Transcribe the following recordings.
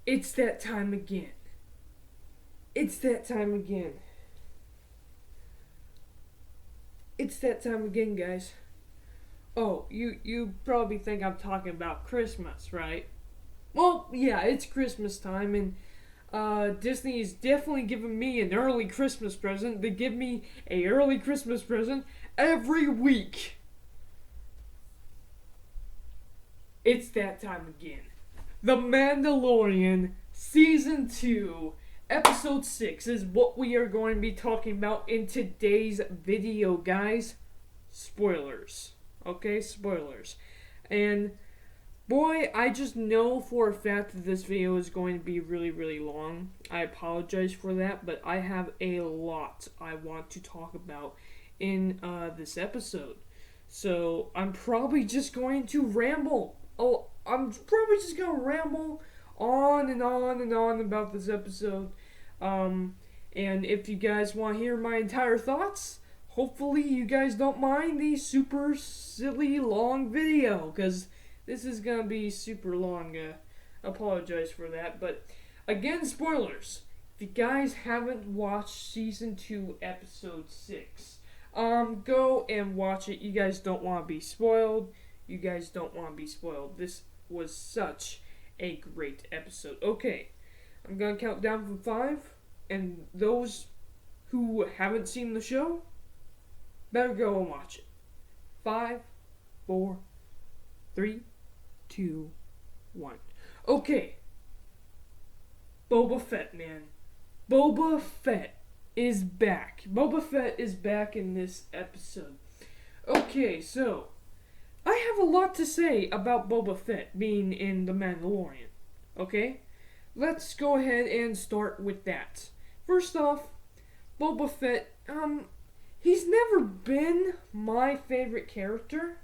It's that time again. It's that time again. It's that time again, guys. Oh, you probably think I'm talking about Christmas, right? Well, yeah, it's Christmas time, and Disney is definitely giving me an early Christmas present. They give me a early Christmas present every week. It's that time again. The Mandalorian Season 2, Episode 6 is what we are going to be talking about in today's video, guys. Spoilers. Okay, spoilers. And boy, I just know for a fact that this video is going to be really, really long. I apologize for that, but I have a lot I want to talk about in this episode. So I'm probably just going to ramble. I'm probably just going to ramble on and on and on about this episode. And if you guys want to hear my entire thoughts, hopefully you guys don't mind the super silly long video, because this is going to be super long. Apologize for that. But again, spoilers. If you guys haven't watched Season 2, Episode 6, go and watch it. You guys don't want to be spoiled. You guys don't want to be spoiled. This was such a great episode. Okay, I'm going to count down from 5. And those who haven't seen the show, better go and watch it. 5, 4, 3, 2, 1. Okay. Boba Fett, man. Boba Fett is back. Boba Fett is back in this episode. Okay, so I have a lot to say about Boba Fett being in The Mandalorian. Okay? Let's go ahead and start with that. First off, Boba Fett, he's never been my favorite character,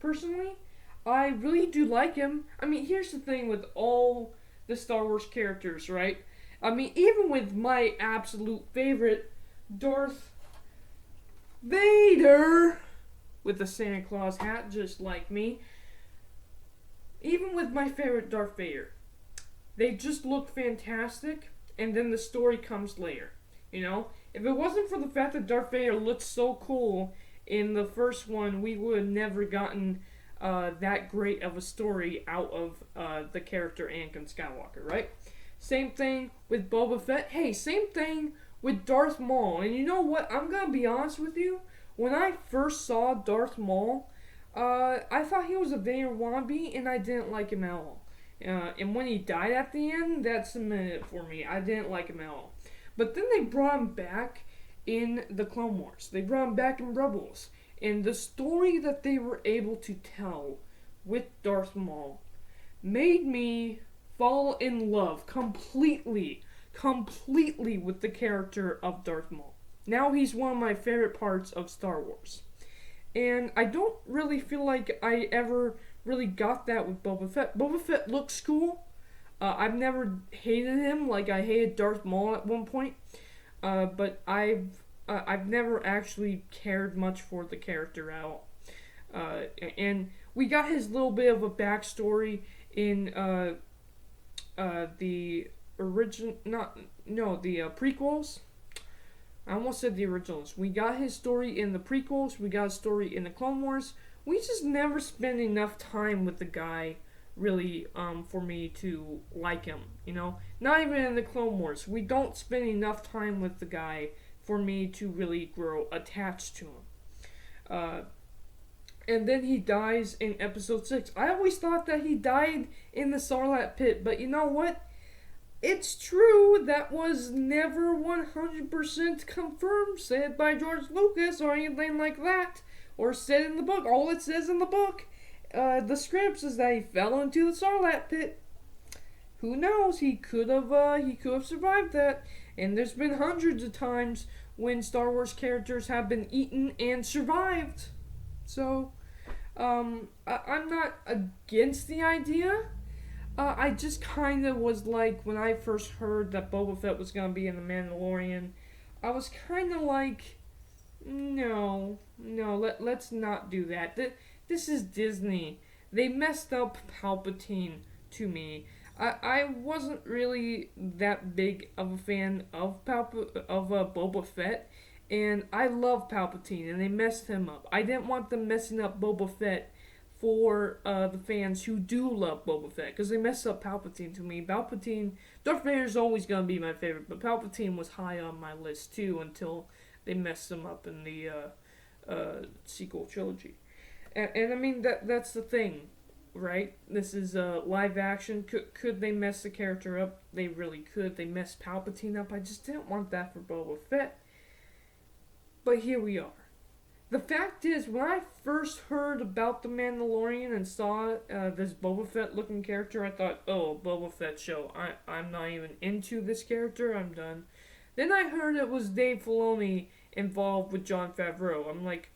personally. I really do like him. I mean, here's the thing with all the Star Wars characters, right? I mean, even with my absolute favorite, Darth Vader, with the Santa Claus hat, just like me. Even with my favorite Darth Vader, they just look fantastic, and then the story comes later. You know? If it wasn't for the fact that Darth Vader looked so cool in the first one, we would have never gotten that great of a story out of the character Anakin Skywalker, right? Same thing with Boba Fett. Hey, same thing with Darth Maul. And you know what? I'm going to be honest with you. When I first saw Darth Maul, I thought he was a Vader wannabe, and I didn't like him at all. And when he died at the end, that cemented it for me. I didn't like him at all. But then they brought him back in the Clone Wars. They brought him back in Rebels. And the story that they were able to tell with Darth Maul made me fall in love completely with the character of Darth Maul. Now he's one of my favorite parts of Star Wars. And I don't really feel like I ever really got that with Boba Fett. Boba Fett looks cool. I've never hated him like I hated Darth Maul at one point. But I've never actually cared much for the character at all. And we got his little bit of a backstory in the prequels. I almost said the originals. We got his story in the prequels. We got his story in the Clone Wars. We just never spent enough time with the guy, really, for me to like him, you know? Not even in the Clone Wars. We don't spend enough time with the guy for me to really grow attached to him. And then he dies in Episode 6. I always thought that he died in the Sarlacc pit, but you know what? It's true, that was never 100% confirmed, said by George Lucas or anything like that, or said in the book. All it says in the book, the scripts, is that he fell into the Sarlacc pit. Who knows? He could have survived that. And there's been hundreds of times when Star Wars characters have been eaten and survived. So, I'm not against the idea. I just kind of was like, when I first heard that Boba Fett was going to be in The Mandalorian, I was kind of like, no, let's not do that. This is Disney. They messed up Palpatine to me. I wasn't really that big of a fan of Boba Fett, and I love Palpatine, and they messed him up. I didn't want them messing up Boba Fett for the fans who do love Boba Fett, because they messed up Palpatine to me. Darth Vader's always gonna be my favorite, but Palpatine was high on my list too until they messed him up in the sequel trilogy. And I mean that's the thing, right? This is live action. Could they mess the character up? They really could. They messed Palpatine up. I just didn't want that for Boba Fett. But here we are. The fact is, when I first heard about the Mandalorian and saw this Boba Fett looking character, I thought, oh, Boba Fett show. I'm not even into this character. I'm done. Then I heard it was Dave Filoni involved with Jon Favreau. I'm like,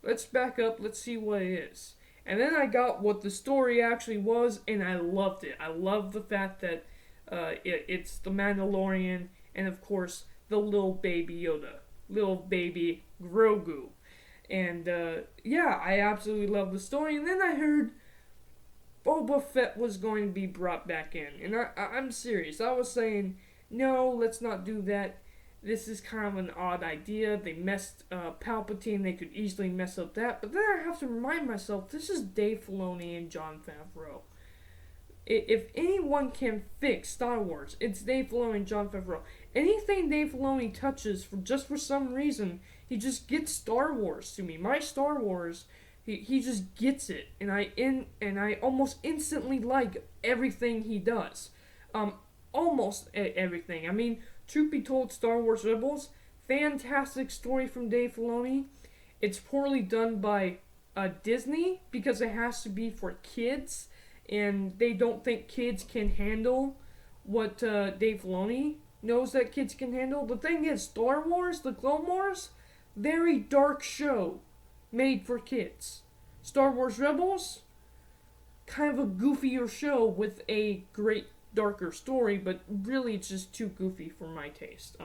let's back up. Let's see what it is. And then I got what the story actually was, and I loved it. I loved the fact that it's the Mandalorian, and of course, the little baby Yoda. Little baby Grogu. And yeah, I absolutely love the story. And then I heard Boba Fett was going to be brought back in. And I'm serious. I was saying, no, let's not do that. This is kind of an odd idea. They messed Palpatine. They could easily mess up that. But then I have to remind myself, this is Dave Filoni and Jon Favreau. If anyone can fix Star Wars, it's Dave Filoni and Jon Favreau. Anything Dave Filoni touches, for some reason, he just gets Star Wars to me. My Star Wars, he just gets it, and I almost instantly like everything he does. Almost everything. I mean, truth be told, Star Wars Rebels, fantastic story from Dave Filoni. It's poorly done by Disney because it has to be for kids, and they don't think kids can handle what Dave Filoni knows that kids can handle. The thing is, Star Wars, the Clone Wars, very dark show made for kids. Star Wars Rebels, kind of a goofier show with a great darker story, but really it's just too goofy for my taste.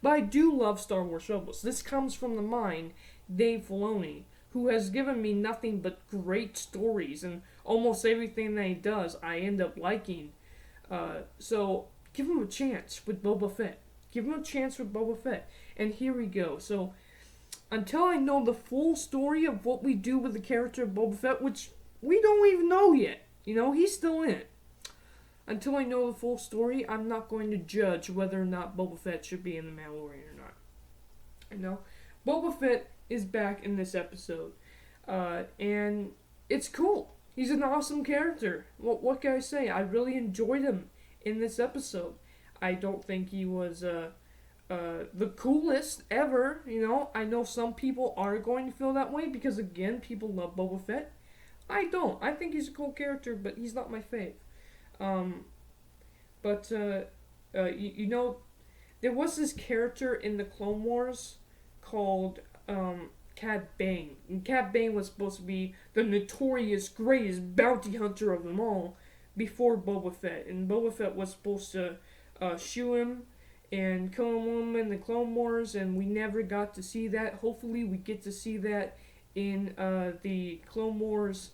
But I do love Star Wars Rebels. This comes from the mind Dave Filoni, who has given me nothing but great stories, and almost everything that he does I end up liking. So give him a chance with Boba Fett. Give him a chance with Boba Fett. And here we go. So until I know the full story of what we do with the character of Boba Fett, which we don't even know yet. You know, he's still in it. Until I know the full story, I'm not going to judge whether or not Boba Fett should be in The Mandalorian or not. You know, Boba Fett is back in this episode. And it's cool. He's an awesome character. What can I say? I really enjoyed him in this episode. I don't think he was the coolest ever. You know, I know some people are going to feel that way because, again, people love Boba Fett. I don't. I think he's a cool character, but he's not my fave. You know, there was this character in the Clone Wars called Cad Bane. And Cad Bane was supposed to be the notorious greatest bounty hunter of them all before Boba Fett. And Boba Fett was supposed to shoe him and kill him in the Clone Wars, and we never got to see that. Hopefully we get to see that in the Clone Wars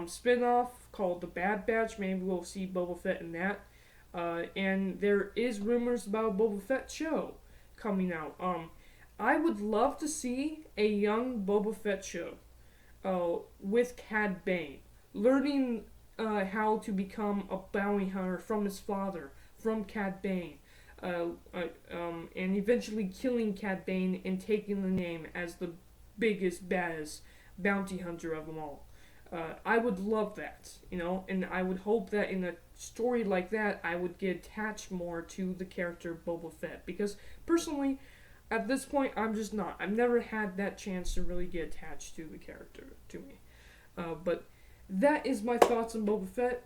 spin-off called The Bad Batch. Maybe we'll see Boba Fett in that. And there is rumors about a Boba Fett show coming out. I would love to see a young Boba Fett show with Cad Bane, learning how to become a bounty hunter from his father, from Cad Bane, and eventually killing Cad Bane and taking the name as the biggest, baddest bounty hunter of them all. I would love that, you know, and I would hope that in a story like that, I would get attached more to the character Boba Fett, because personally, at this point, I'm just not. I've never had that chance to really get attached to the character, to me. But that is my thoughts on Boba Fett,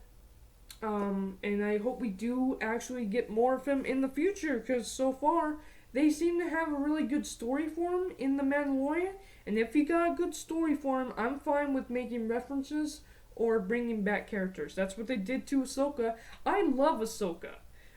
and I hope we do actually get more of him in the future, because so far, they seem to have a really good story for him in The Mandalorian. And if you got a good story for him, I'm fine with making references or bringing back characters. That's what they did to Ahsoka. I love Ahsoka,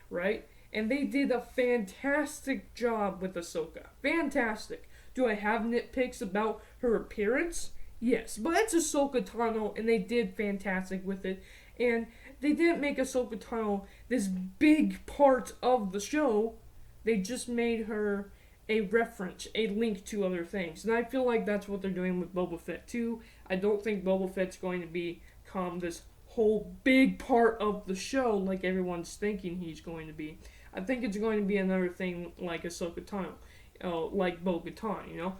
right? And they did a fantastic job with Ahsoka. Fantastic. Do I have nitpicks about her appearance? Yes, but it's Ahsoka Tano, and they did fantastic with it. And they didn't make Ahsoka Tano this big part of the show. They just made her a reference, a link to other things. And I feel like that's what they're doing with Boba Fett too. I don't think Boba Fett's going to become this whole big part of the show like everyone's thinking he's going to be. I think it's going to be another thing like Ahsoka Tano, like Bo-Katan, you know?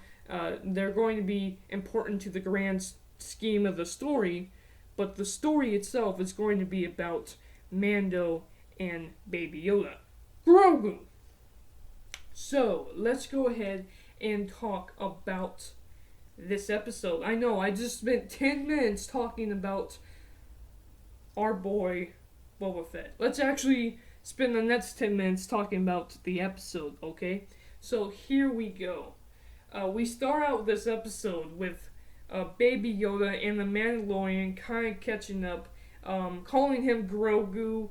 They're going to be important to the grand scheme of the story, but the story itself is going to be about Mando and Baby Yoda. Grogu! So, let's go ahead and talk about this episode. I know, I just spent 10 minutes talking about our boy Boba Fett. Let's actually spend the next 10 minutes talking about the episode, okay? So, here we go. We start out this episode with Baby Yoda and the Mandalorian kind of catching up, calling him Grogu,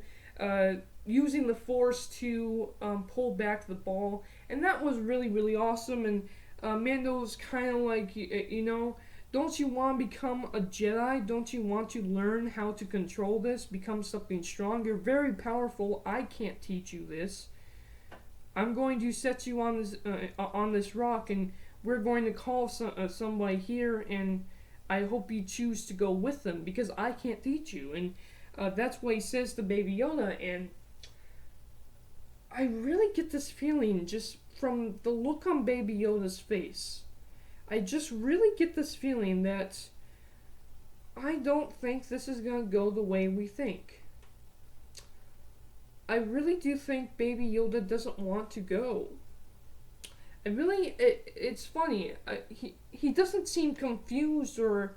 using the Force to pull back the ball, and that was really, really awesome. And Mando's kind of like, you know, don't you want to become a Jedi? Don't you want to learn how to control this, become something strong? You're very powerful. I can't teach you this. I'm going to set you on this rock, and we're going to call somebody here, and I hope you choose to go with them, because I can't teach you. And that's what he says to Baby Yoda, and I really get this feeling just from the look on Baby Yoda's face. I just really get this feeling that I don't think this is going to go the way we think. I really do think Baby Yoda doesn't want to go. It's funny. He doesn't seem confused or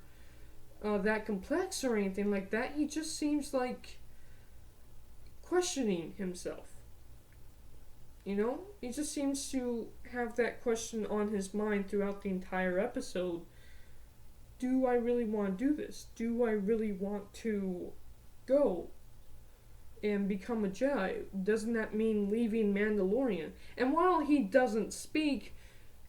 that complex or anything like that. He just seems like questioning himself. You know? He just seems to have that question on his mind throughout the entire episode. Do I really want to do this? Do I really want to go and become a Jedi? Doesn't that mean leaving Mandalorian? And while he doesn't speak,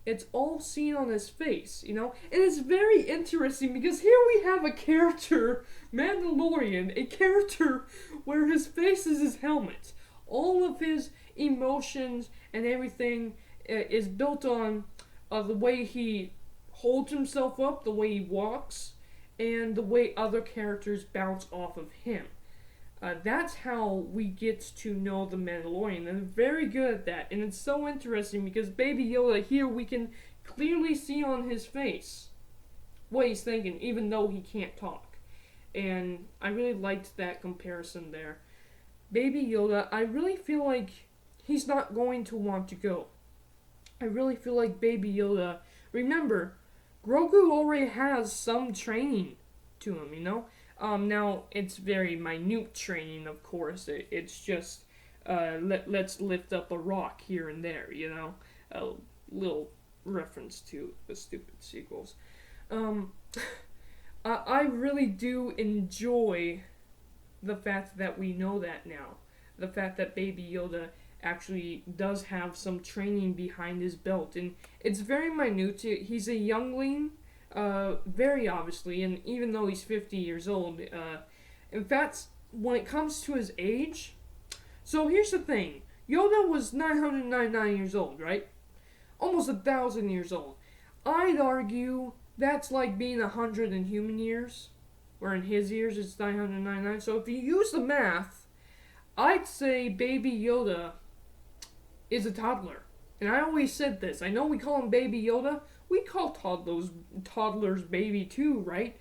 it's all seen on his face, you know? And it's very interesting because here we have a character, Mandalorian, a character where his face is his helmet. All of his emotions and everything is built on the way he holds himself up, the way he walks, and the way other characters bounce off of him. That's how we get to know the Mandalorian, and they're very good at that. And it's so interesting because Baby Yoda here, we can clearly see on his face what he's thinking, even though he can't talk. And I really liked that comparison there. Baby Yoda, I really feel like he's not going to want to go. I really feel like Baby Yoda, remember, Grogu already has some training to him, you know? Now, it's very minute training, of course. It's just, let's lift up a rock here and there, you know? A little reference to the stupid sequels. I really do enjoy the fact that we know that now. The fact that Baby Yoda actually does have some training behind his belt. And it's very minute. He's a youngling. Very obviously, and even though he's 50 years old, in fact, when it comes to his age, so here's the thing, Yoda was 999 years old, right? Almost 1,000 years old. I'd argue that's like being 100 in human years, where in his years it's 999, so if you use the math, I'd say Baby Yoda is a toddler. And I always said this, I know we call him Baby Yoda, we call toddlers baby too, right?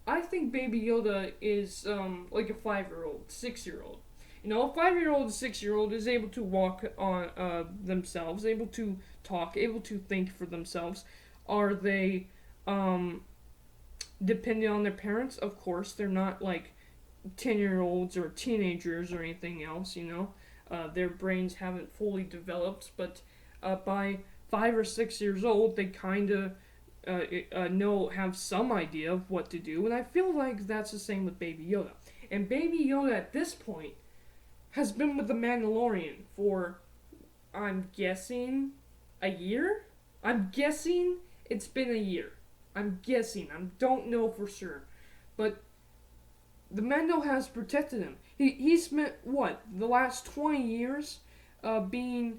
I think Baby Yoda is like a 5-year-old, 6-year-old. You know, a 5-year-old and 6-year-old is able to walk on themselves, able to talk, able to think for themselves. Are they dependent on their parents? Of course, they're not like 10-year-olds or teenagers or anything else, you know. Their brains haven't fully developed, but by 5 or 6 years old, they kind of have some idea of what to do, and I feel like that's the same with Baby Yoda. And Baby Yoda at this point has been with the Mandalorian for, I'm guessing, a year? I'm guessing it's been a year. I'm guessing. I don't know for sure. But the Mando has protected him. He spent, what, the last 20 years being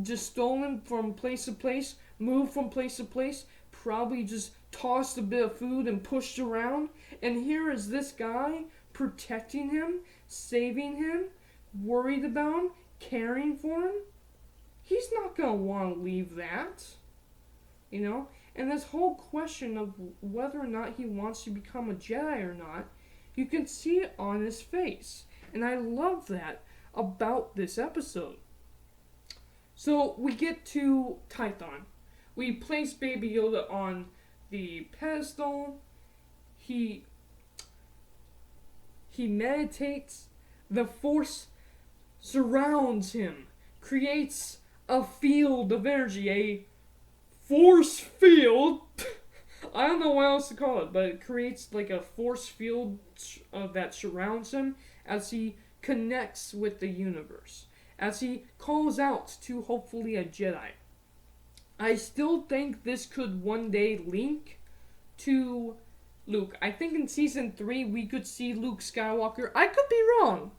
just stolen from place to place, moved from place to place, probably just tossed a bit of food and pushed around. And here is this guy protecting him, saving him, worried about him, caring for him. He's not going to want to leave that. You know? And this whole question of whether or not he wants to become a Jedi or not, you can see it on his face. And I love that about this episode. So we get to Tython. We place Baby Yoda on the pedestal. He meditates. The Force surrounds him, creates a field of energy, a force field. I don't know what else to call it, but it creates like a force field that surrounds him as he connects with the universe, as he calls out to hopefully a Jedi. I still think this could one day link to Luke. I think in season 3 we could see Luke Skywalker. I could be wrong,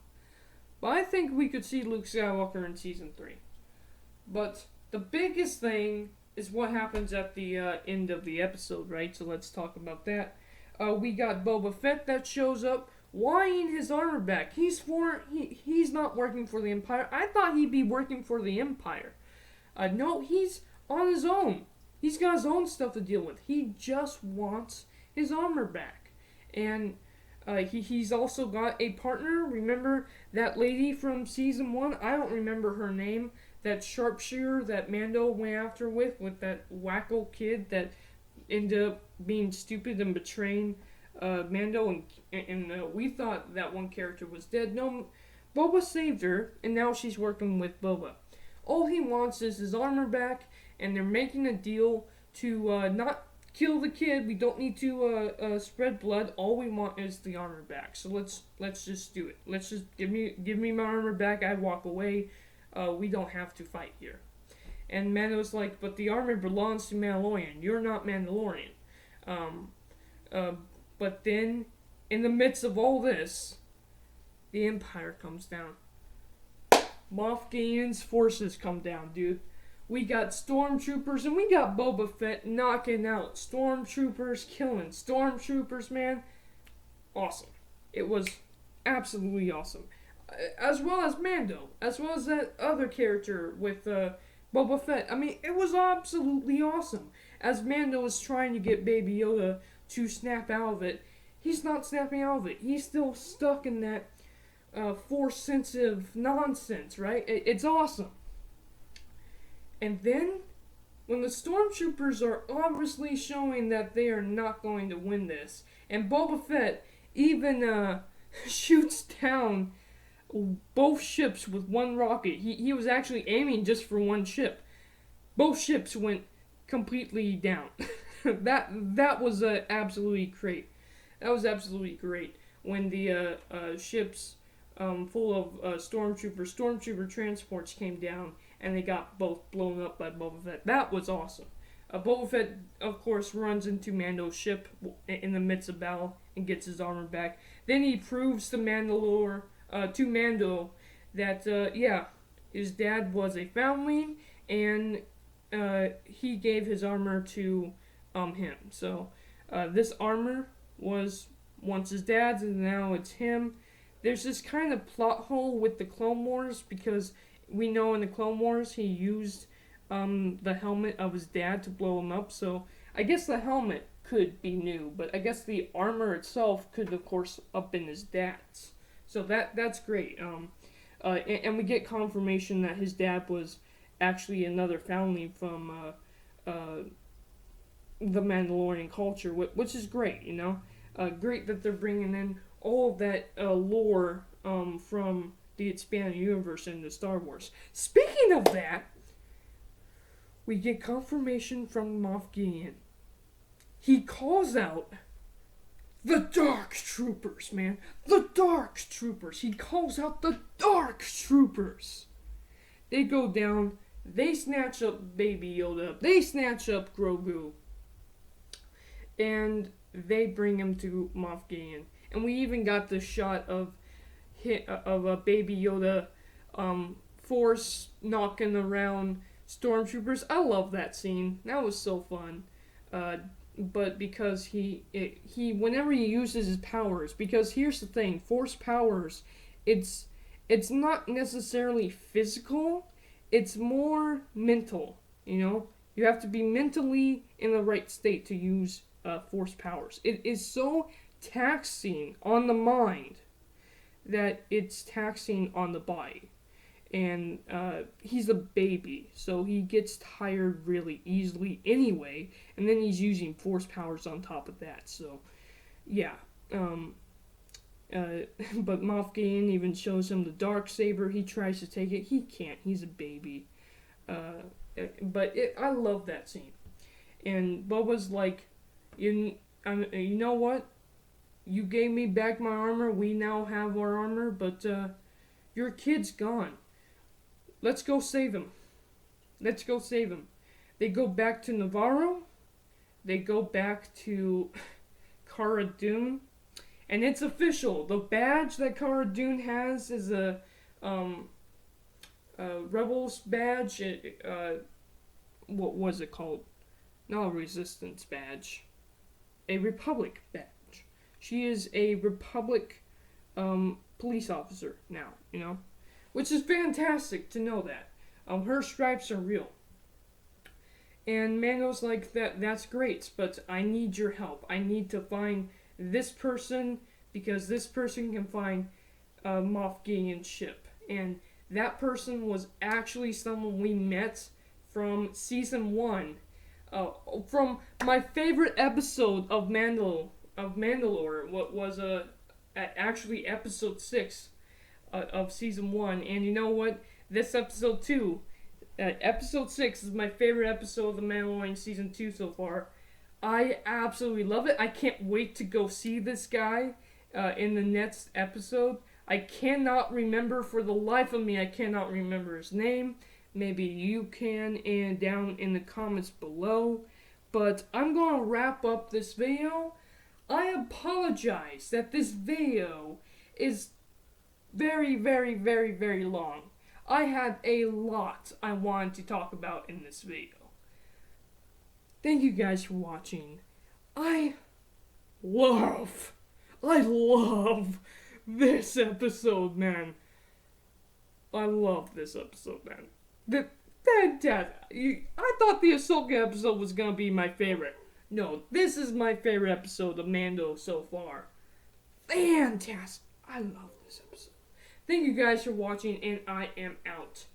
but I think we could see Luke Skywalker in season 3. But the biggest thing is what happens at the end of the episode, right? So let's talk about that. We got Boba Fett that shows up, wanting his armor back. He's not working for the Empire. I thought he'd be working for the Empire. No, he's on his own. He's got his own stuff to deal with. He just wants his armor back. And he's also got a partner. Remember that lady from season 1? I don't remember her name. That sharpshooter that Mando went after with that wacko kid that ended up being stupid and betraying Mando, and we thought that one character was dead. No, Boba saved her, and now she's working with Boba. All he wants is his armor back, and they're making a deal to not kill the kid. We don't need to spread blood. All we want is the armor back. So let's just do it. Let's just give me my armor back. I walk away. We don't have to fight here. And Mando's like, but the armor belongs to Mandalorian. You're not Mandalorian. But then, in the midst of all this, the Empire comes down. Moff Gideon's forces come down, dude. We got stormtroopers and we got Boba Fett knocking out stormtroopers, killing stormtroopers, man. Awesome. It was absolutely awesome. As well as Mando, as well as that other character with Boba Fett. I mean, it was absolutely awesome. As Mando is trying to get Baby Yoda to snap out of it, he's not snapping out of it. He's still stuck in that force-sensitive nonsense, right? It's awesome. And then, when the stormtroopers are obviously showing that they are not going to win this, and Boba Fett even shoots down both ships with one rocket. He was actually aiming just for one ship. Both ships went completely down. that was absolutely great. That was absolutely great when the ships full of stormtrooper transports came down and they got both blown up by Boba Fett. That was awesome. Boba Fett, of course, runs into Mando's ship in the midst of battle and gets his armor back. Then he proves to Mando that, his dad was a foundling, and he gave his armor to him. So this armor was once his dad's, and now it's him. There's this kind of plot hole with the Clone Wars, because we know in the Clone Wars he used the helmet of his dad to blow him up, so I guess the helmet could be new, but I guess the armor itself could, of course, have been his dad's. So that's great. And we get confirmation that his dad was actually another foundling from the Mandalorian culture, which is great, you know? Great that they're bringing in all of that lore from the expanded universe into Star Wars. Speaking of that, we get confirmation from Moff Gideon. He calls out the Dark Troopers, man. The Dark Troopers. He calls out the Dark Troopers. They go down. They snatch up Baby Yoda. They snatch up Grogu. and they bring him to Moff Gideon. And we even got the shot of a baby Yoda force knocking around stormtroopers. I love that scene. That was so fun. But because he whenever he uses his powers, because here's the thing, force powers, it's not necessarily physical, it's more mental, you know? You have to be mentally in the right state to use force powers. It is so taxing on the mind that it's taxing on the body. And he's a baby, so he gets tired really easily anyway, and then he's using force powers on top of that, so yeah. But Moff Gideon even shows him the darksaber. He tries to take it. He can't. He's a baby. But I love that scene. And Boba's like, you know what? You gave me back my armor. We now have our armor, but your kid's gone. Let's go save him. Let's go save him. They go back to Navarro. They go back to Cara Dune. And it's official. The badge that Cara Dune has is a Rebels badge. What was it called? Not a Resistance badge. A Republic badge. She is a Republic police officer now, you know? Which is fantastic to know that. Her stripes are real. And Mando's like, that's great, but I need your help. I need to find this person, because this person can find Moff Gideon's ship. And that person was actually someone we met from Season 1. From my favorite episode of Mandalore, what was actually Episode 6. Of Season 1, and you know what? This Episode 2, Episode 6 is my favorite episode of The Mandalorian Season 2 so far. I absolutely love it. I can't wait to go see this guy in the next episode. I cannot remember, for the life of me, I cannot remember his name. Maybe you can, and down in the comments below. But I'm going to wrap up this video. I apologize that this video is very, very, very, very long. I had a lot I wanted to talk about in this video. Thank you guys for watching. I love this episode, man. I love this episode, man. Fantastic. I thought the Ahsoka episode was gonna be my favorite. No, this is my favorite episode of Mando so far. Fantastic. I love this episode. Thank you guys for watching, and I am out.